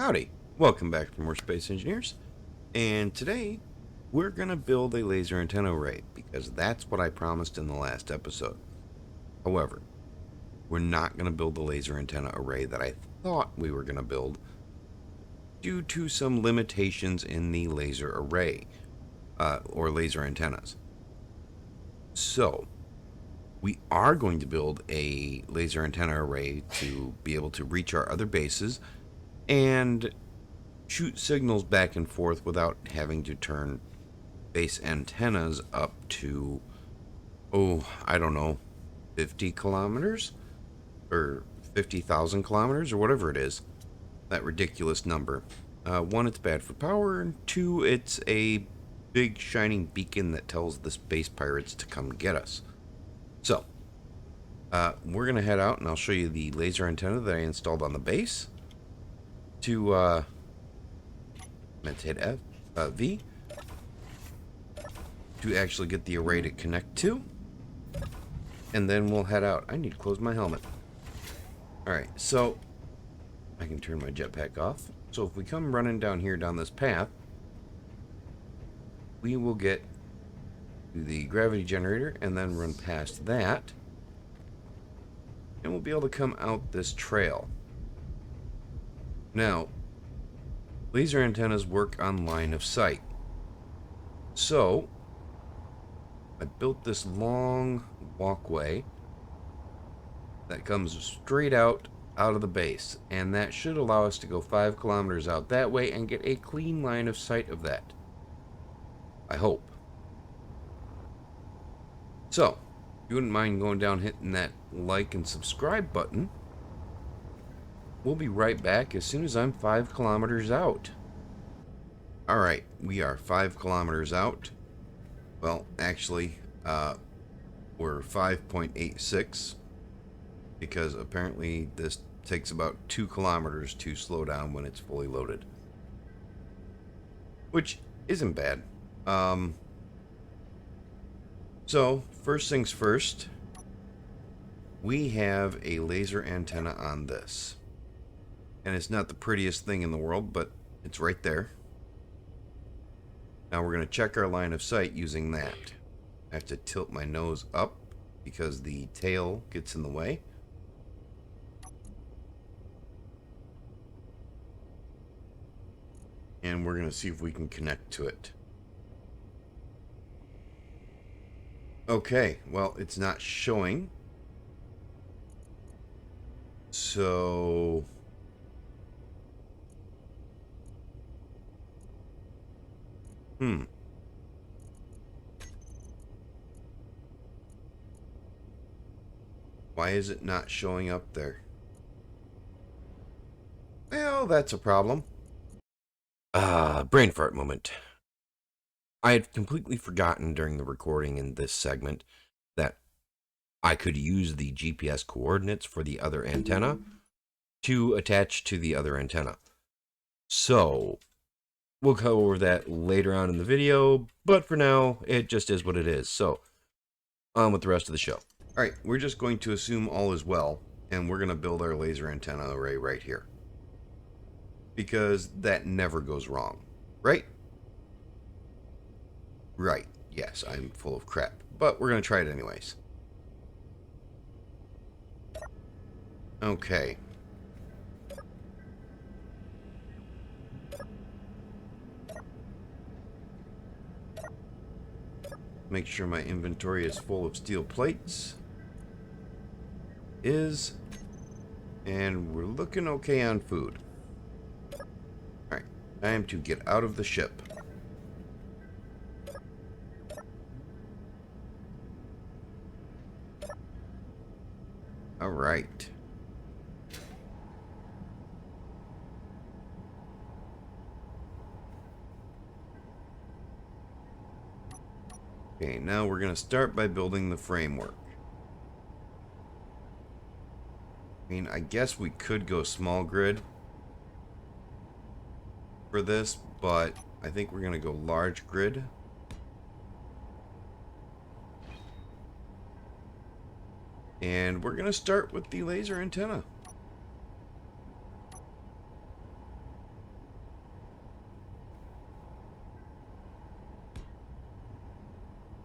Howdy, welcome back for more Space Engineers, and today we're going to build a laser antenna array because that's what I promised in the last episode. However, we're not going to build the laser antenna array that I thought we were going to build due to some limitations in the laser array, or laser antennas. So, we are going to build a laser antenna array to be able to reach our other bases and shoot signals back and forth without having to turn base antennas up to, I don't know, 50 kilometers or 50,000 kilometers or whatever it is. That ridiculous number. One, it's bad for power, and two, it's a big shining beacon that tells the space pirates to come get us. So, we're going to head out and I'll show you the laser antenna that I installed on the base to, let's hit V to actually get the array to connect to, and then we'll head out. I need to close my helmet. Alright, so I can turn my jetpack off. So if we come running down here down this path, we will get to the gravity generator and then run past that, and we'll be able to come out this trail. Now, laser antennas work on line of sight. So I built this long walkway that comes straight out of the base, and that should allow us to go 5 kilometers out that way and get a clean line of sight of that. I hope. So, if you wouldn't mind going down hitting that like and subscribe button, we'll be right back as soon as I'm 5 kilometers out. Alright, we are 5 kilometers out. Well, actually, we're 5.86 because apparently this takes about 2 kilometers to slow down when it's fully loaded, which isn't bad. So, first things first, we have a laser antenna on this. And it's not the prettiest thing in the world, but it's right there. Now we're going to check our line of sight using that. I have to tilt my nose up because the tail gets in the way. And we're going to see if we can connect to it. Okay, well, it's not showing. So why is it not showing up there? Well, that's a problem. Brain fart moment. I had completely forgotten during the recording in this segment that I could use the GPS coordinates for the other antenna to attach to the other antenna. So, we'll go over that later on in the video, but for now, it just is what it is. So, on with the rest of the show. Alright, we're just going to assume all is well, and we're going to build our laser antenna array right here. Because that never goes wrong, right? Right, yes, I'm full of crap, but we're going to try it anyways. Okay. Make sure my inventory is full of steel plates. And we're looking okay on food. Alright, time to get out of the ship. Alright. Okay, now we're going to start by building the framework. I mean, I guess we could go small grid for this, but I think we're going to go large grid. And we're going to start with the laser antenna.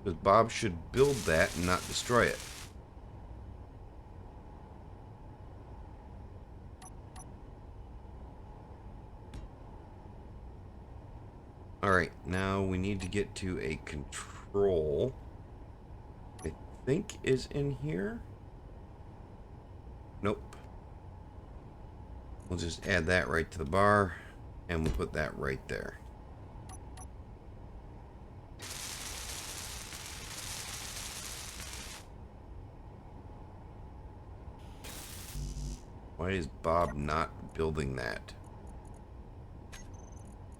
Because Bob should build that and not destroy it. Alright, now we need to get to a control. I think is in here. Nope. We'll just add that right to the bar, and we'll put that right there. Why is Bob not building that?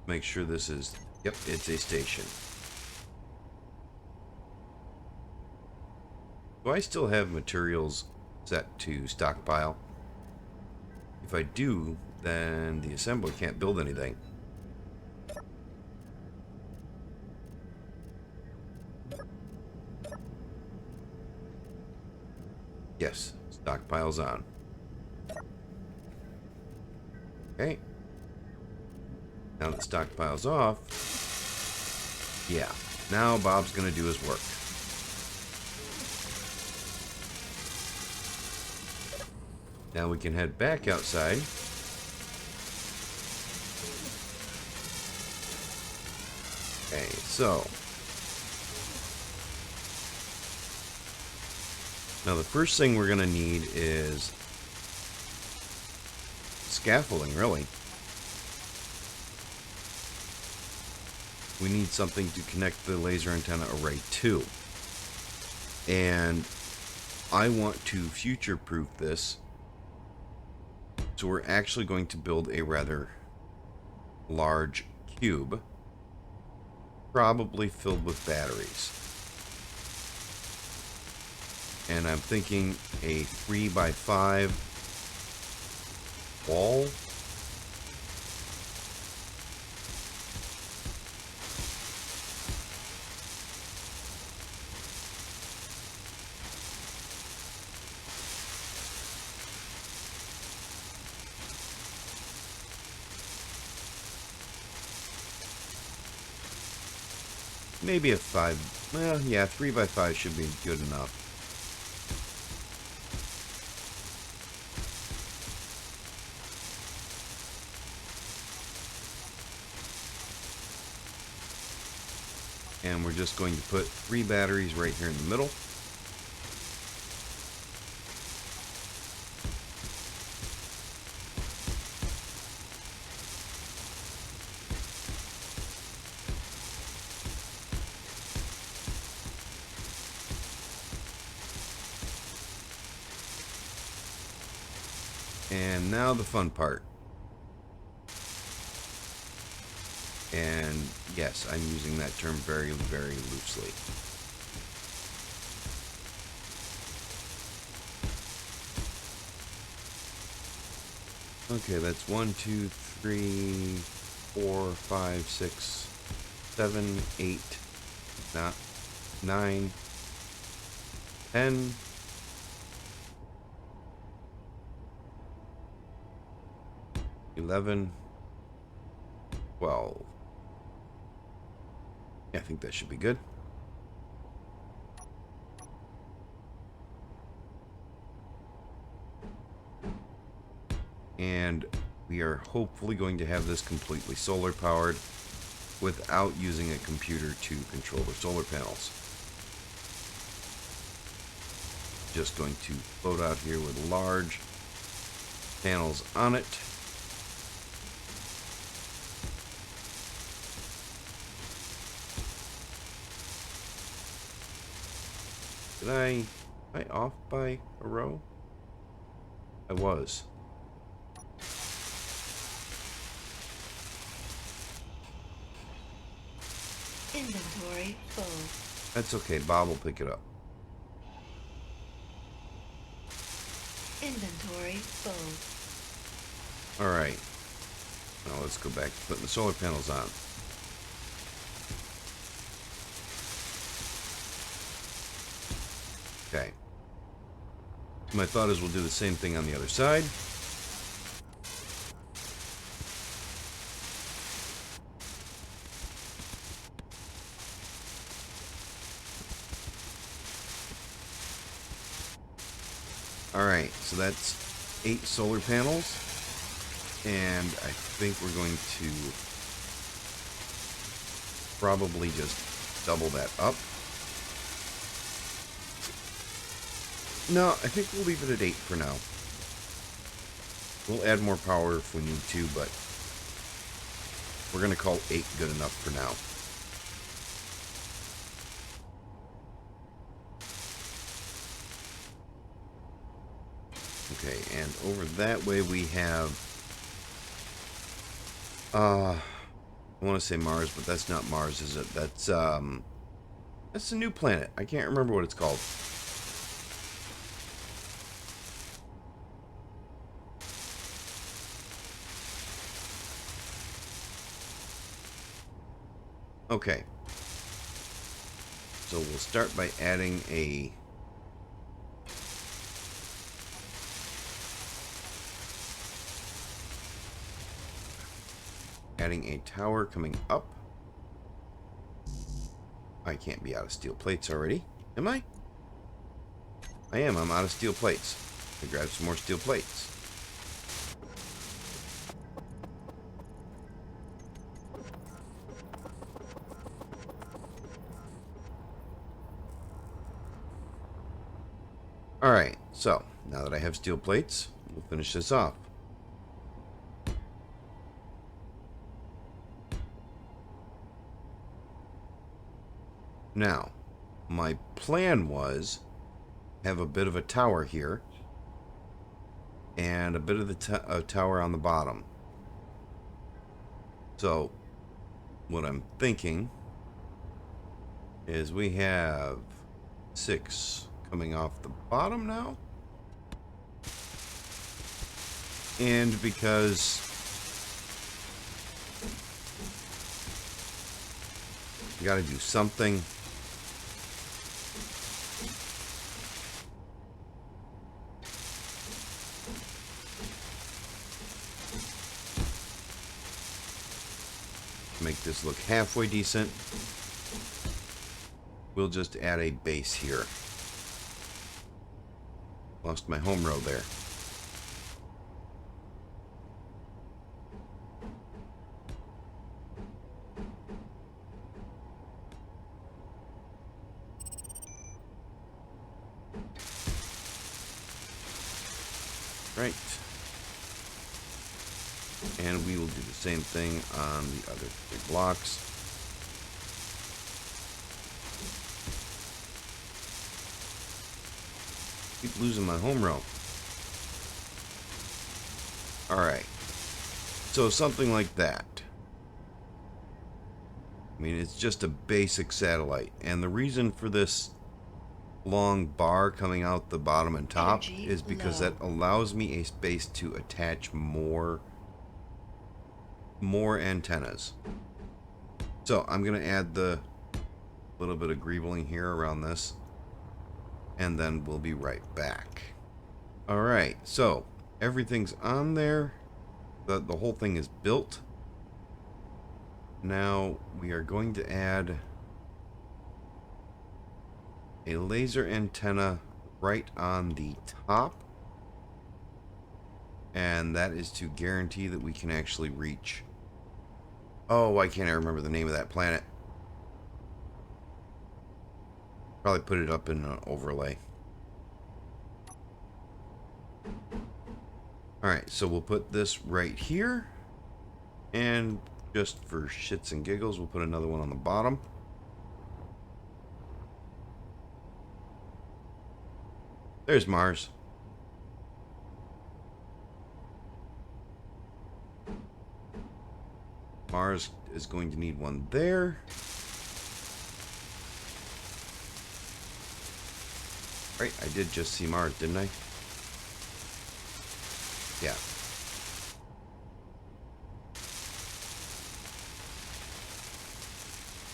Make sure this is... Yep, it's a station. Do I still have materials set to stockpile? If I do, then the assembler can't build anything. Yes, stockpile's on. Okay. Now that stockpile's off, yeah, now Bob's gonna do his work. Now we can head back outside. Okay, so now the first thing we're gonna need is scaffolding, really. We need something to connect the laser antenna array to. And I want to future-proof this. So we're actually going to build a rather large cube, probably filled with batteries. And I'm thinking a 3x5 wall. Maybe a 5. Well, yeah, 3x5 should be good enough. And we're just going to put 3 batteries right here in the middle. And now the fun part. And yes, I'm using that term very, very loosely. Okay, that's 1, 2, 3, 4, 5, 6, 7, 8, 9, 10, 11, 12. Yeah, I think that should be good. And we are hopefully going to have this completely solar powered without using a computer to control the solar panels. Just going to float out here with large panels on it. Am I off by a row? I was. Inventory full. That's okay, Bob will pick it up. Inventory full. Alright. Now let's go back to putting the solar panels on. Okay. My thought is we'll do the same thing on the other side. Alright, so that's 8 solar panels. And I think we're going to probably just double that up. No, I think we'll leave it at 8 for now. We'll add more power if we need to, but we're going to call 8 good enough for now. Okay, and over that way we have I want to say Mars, but that's not Mars, is it? That's a new planet. I can't remember what it's called. Okay. So we'll start by adding a tower coming up. I can't be out of steel plates already, am I? I am. I'm out of steel plates. I grab some more steel plates. Alright, so now that I have steel plates, we'll finish this off. Now, my plan was have a bit of a tower here and a bit of the tower on the bottom. So, what I'm thinking is we have 6 coming off the bottom now. And because you got to do something. Make this look halfway decent. We'll just add a base here. Lost my home row there. Right. And we will do the same thing on the other 3 blocks. Keep losing my home row. Alright. So something like that. I mean, it's just a basic satellite. And the reason for this long bar coming out the bottom and top is because that allows me a space to attach more antennas. So I'm going to add the little bit of greebling here around this, and then we'll be right back. Alright, so everything's on there. The whole thing is built. Now we are going to add a laser antenna right on the top, and that is to guarantee that we can actually reach. Oh, why can't I remember the name of that planet? Probably put it up in an overlay. Alright, so we'll put this right here, and just for shits and giggles we'll put another one on the bottom. There's Mars. Mars is going to need one there. Right, I did just see Mars, didn't I? Yeah.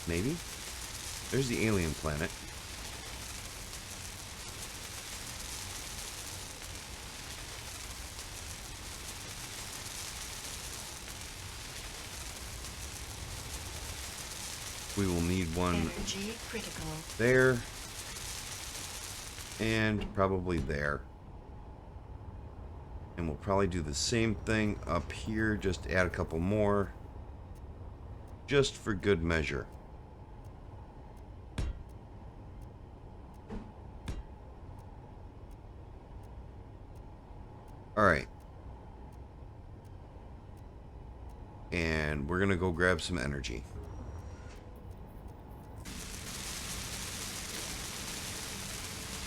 Maybe? There's the alien planet. We will need one Energy critical. there. And probably there. And we'll probably do the same thing up here, just add a couple more, just for good measure. Alright. And we're going to go grab some energy.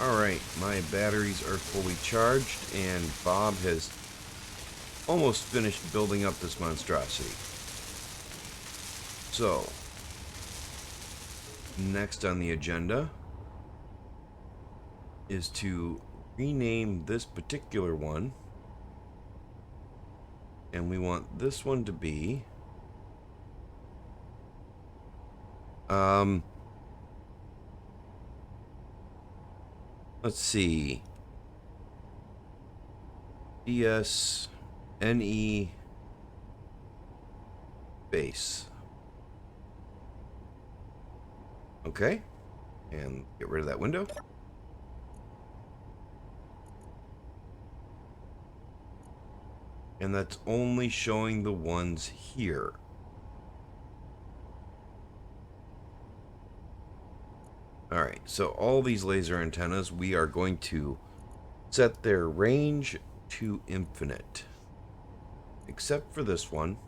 Alright, my batteries are fully charged, and Bob has almost finished building up this monstrosity. So, next on the agenda is to rename this particular one. And we want this one to be let's see, S2e30 base. Okay, and get rid of that window. And that's only showing the ones here. Alright, so all these laser antennas, we are going to set their range to infinite. Except for this one.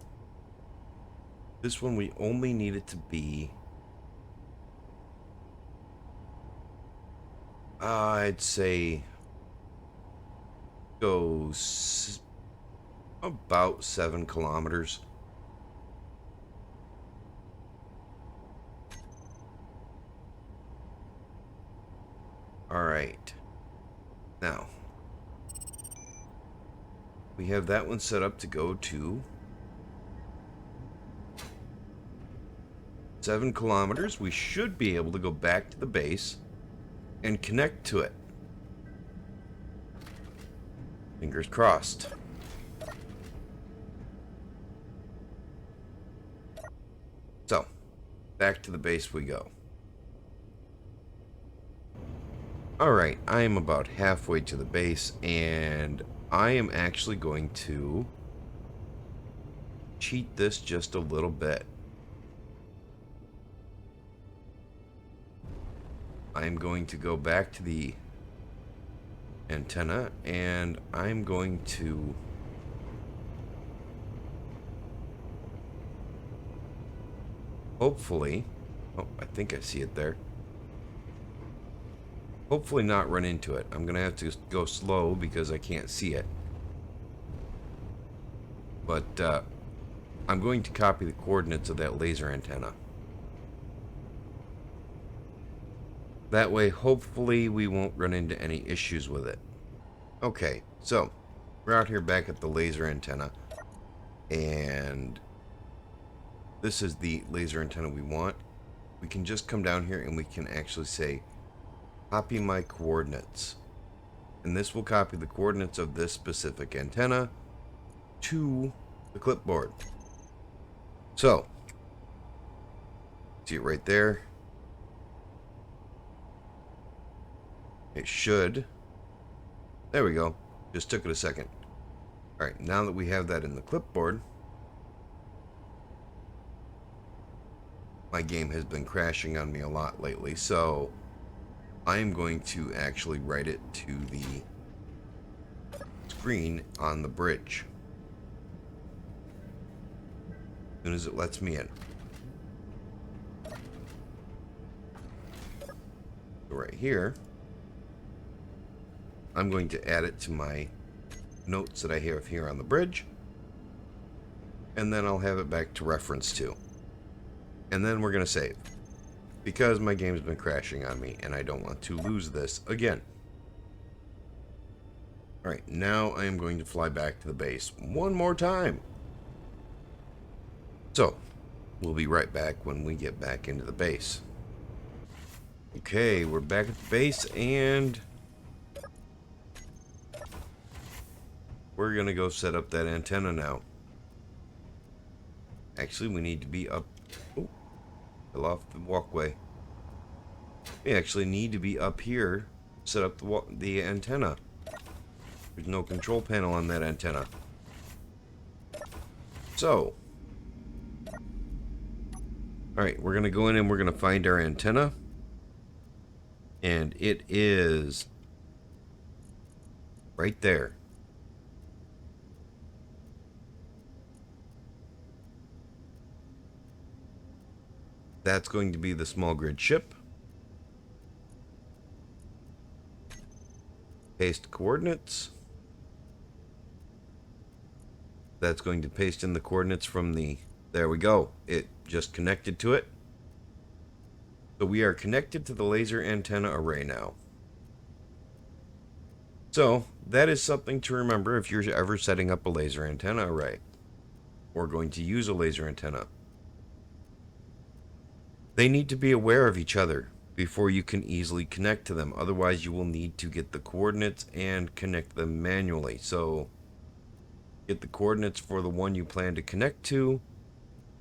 This one we only need it to be... I'd say... goes... about 7 kilometers. Alright. Now, we have that one set up to go to 7 kilometers. We should be able to go back to the base and connect to it. Fingers crossed. So, back to the base we go. Alright, I am about halfway to the base, and I am actually going to cheat this just a little bit. I'm going to go back to the antenna, and I'm going to hopefully, oh, I think I see it there. Hopefully not run into it. I'm going to have to go slow because I can't see it. But I'm going to copy the coordinates of that laser antenna. That way, hopefully, we won't run into any issues with it. Okay, so we're out here back at the laser antenna. And this is the laser antenna we want. We can just come down here and we can actually say, copy my coordinates. And this will copy the coordinates of this specific antenna to the clipboard. So, see it right there? It should. There we go. Just took it a second. Alright, now that we have that in the clipboard, my game has been crashing on me a lot lately, so I am going to actually write it to the screen on the bridge as soon as it lets me in. So right here, I'm going to add it to my notes that I have here on the bridge, and then I'll have it back to reference to. And then we're going to save, because my game's been crashing on me and I don't want to lose this again. Alright, now I am going to fly back to the base one more time. So, we'll be right back when we get back into the base. Okay, we're back at the base, and we're going to go set up that antenna now. Actually, we need to be up... Oh, fell off the walkway. We actually need to be up here, set up the antenna. There's no control panel on that antenna. So, alright, we're going to go in and we're going to find our antenna. And it is right there. That's going to be the small grid ship. Paste coordinates. That's going to paste in the coordinates from the... There we go. It just connected to it. So we are connected to the laser antenna array now. So that is something to remember if you're ever setting up a laser antenna array or going to use a laser antenna. They need to be aware of each other before you can easily connect to them. Otherwise, you will need to get the coordinates and connect them manually. So get the coordinates for the one you plan to connect to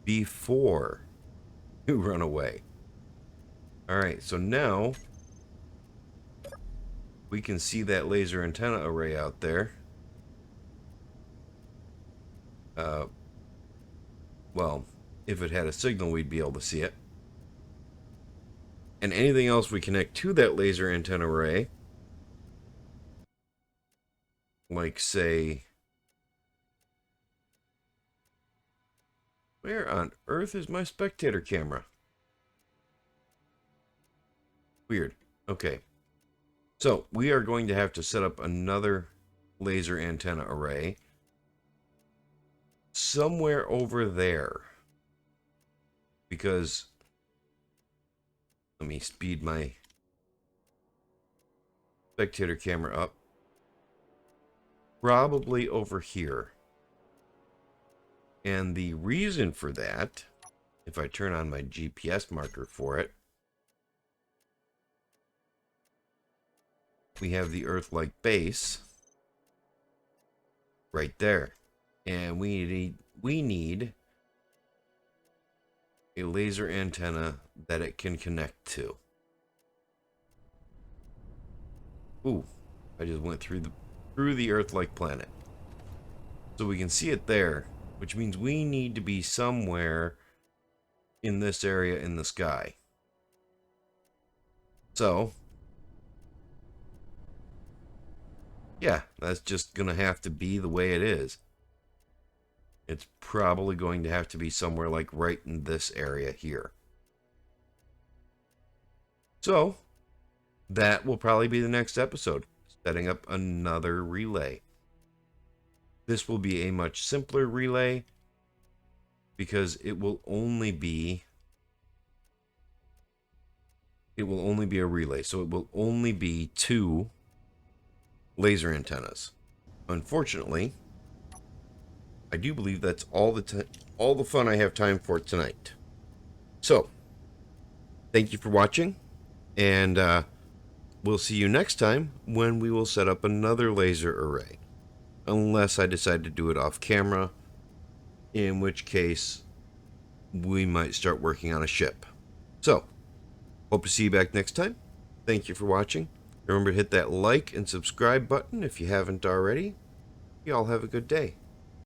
before you run away. Alright, so now we can see that laser antenna array out there. Well, if it had a signal, we'd be able to see it. And anything else we connect to that laser antenna array, like say, where on earth is my spectator camera? Weird. Okay. So we are going to have to set up another laser antenna array somewhere over there. Because, let me speed my spectator camera up. Probably over here. And the reason for that, if I turn on my GPS marker for it, we have the Earth-like base right there. And we need a laser antenna that it can connect to. Ooh, I just went through the Earth-like planet. So we can see it there, which means we need to be somewhere in this area in the sky. So, yeah, that's just going to have to be the way it is. It's probably going to have to be somewhere like right in this area here. So, that will probably be the next episode, setting up another relay. This will be a much simpler relay because it will only be a relay, so it will only be 2 laser antennas. Unfortunately, I do believe that's all the fun I have time for tonight. So, thank you for watching, and we'll see you next time when we will set up another laser array. Unless I decide to do it off camera, in which case we might start working on a ship. So, hope to see you back next time. Thank you for watching. Remember to hit that like and subscribe button if you haven't already. You all have a good day.